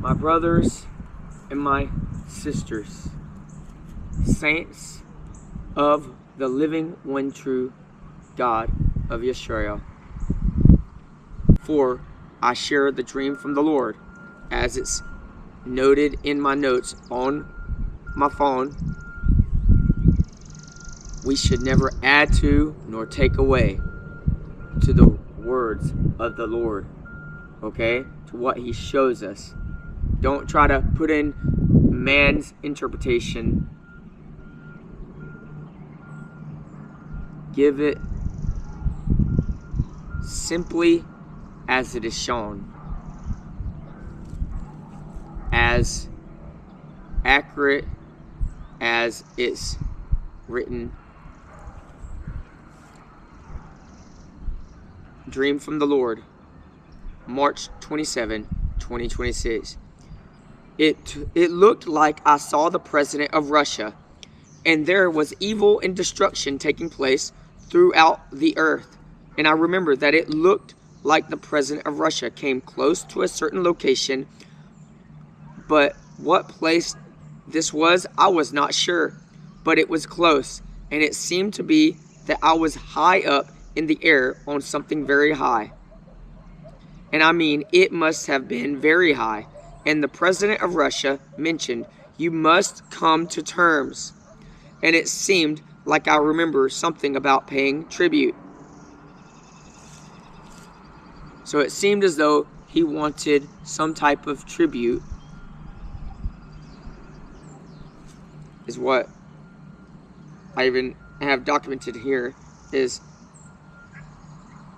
my brothers and my sisters, saints of the living one true God of Yisrael. For I share the dream from the Lord, as it's noted in my notes on my phone. We should never add to nor take away to the words of the Lord, okay? To what he shows us. Don't try to put in man's interpretation. Give it simply as it is shown, as accurate as it's written. Dream from the Lord, March 27, 2026. It looked like I saw the president of Russia, and there was evil and destruction taking place throughout the earth. And I remember that it looked like the president of Russia came close to a certain location, but what place this was, I was not sure. But it was close, and it seemed to be that I was high up in the air on something very high. And I mean, it must have been very high. And the president of Russia mentioned, "You must come to terms." And it seemed like I remember something about paying tribute. So it seemed as though he wanted some type of tribute, is what I even have documented here, is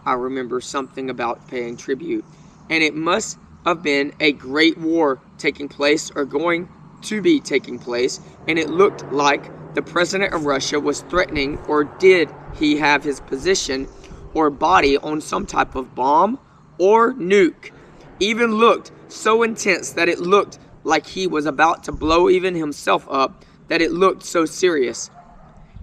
I remember something about paying tribute. And it must have been a great war taking place, or going to be taking place. And it looked like the president of Russia was threatening, or did he have his position or body on some type of bomb or nuke. Even looked so intense that it looked like he was about to blow even himself up, that it looked so serious.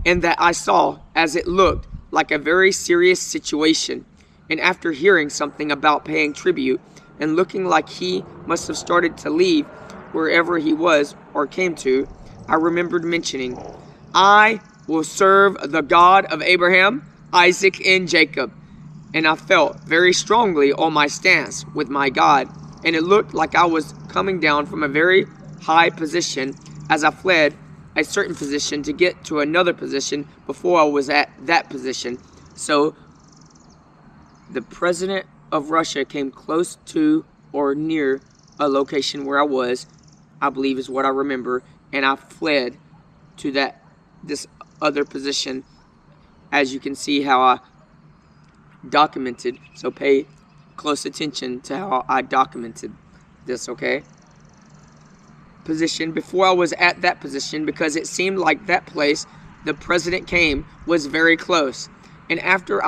And that I saw as it looked like a very serious situation. And after hearing something about paying tribute, and looking like he must have started to leave wherever he was or came to, I remembered mentioning, "I will serve the God of Abraham, Isaac, and Jacob." And I felt very strongly on my stance with my God, and it looked like I was coming down from a very high position as I fled a certain position to get to another position before I was at that position. So the president of Russia came close to or near a location where I was, I believe is what I remember, and I fled to this other position, as you can see how I documented. So pay close attention to how I documented this, okay? Position before I was at that position, because it seemed like that place the president came was very close. And after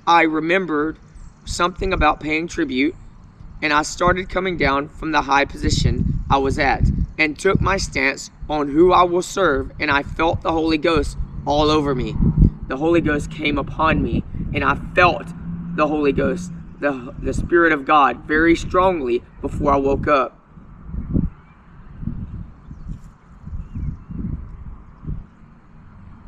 I remembered something about paying tribute, and I started coming down from the high position I was at, and took my stance on who I will serve, and I felt the Holy Ghost all over me. The Holy Ghost came upon me, and I felt the Holy Ghost, the Spirit of God, very strongly before I woke up.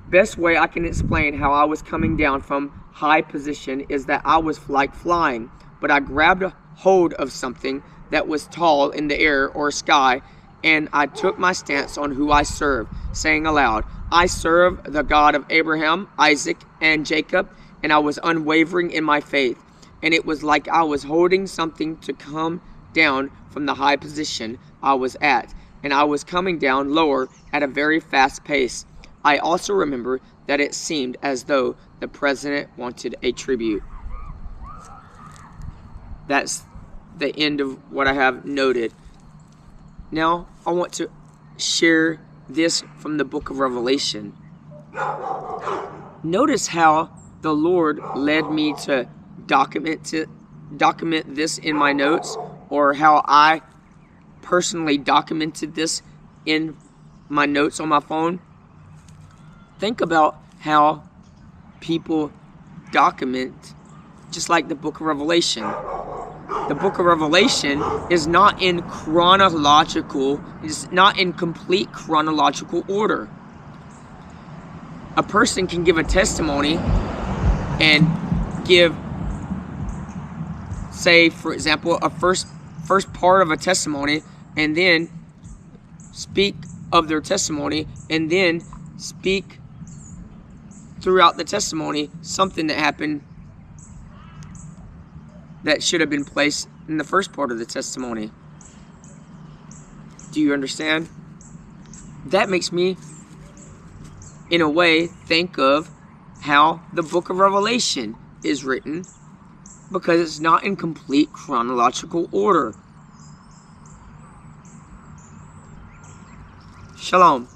Best way I can explain how I was coming down from high position is that I was like flying, but I grabbed a hold of something that was tall in the air or sky, and I took my stance on who I serve, saying aloud, "I serve the God of Abraham, Isaac, and Jacob," and I was unwavering in my faith. And it was like I was holding something to come down from the high position I was at, and I was coming down lower at a very fast pace. I also remember that it seemed as though the president wanted a tribute. That's the end of what I have noted. Now, I want to share this from the book of Revelation. Notice how the Lord led me to document this in my notes, or how I personally documented this in my notes on my phone. Think about how people document, just like the book of Revelation. the book of Revelation is not in chronological, it's not in complete chronological order. A person can give a testimony and give, say, for example, a first part of a testimony, and then speak of their testimony, and then speak throughout the testimony something that happened that should have been placed in the first part of the testimony. Do you understand? That makes me, in a way, think of how the book of Revelation is written, because it's not in complete chronological order. Shalom.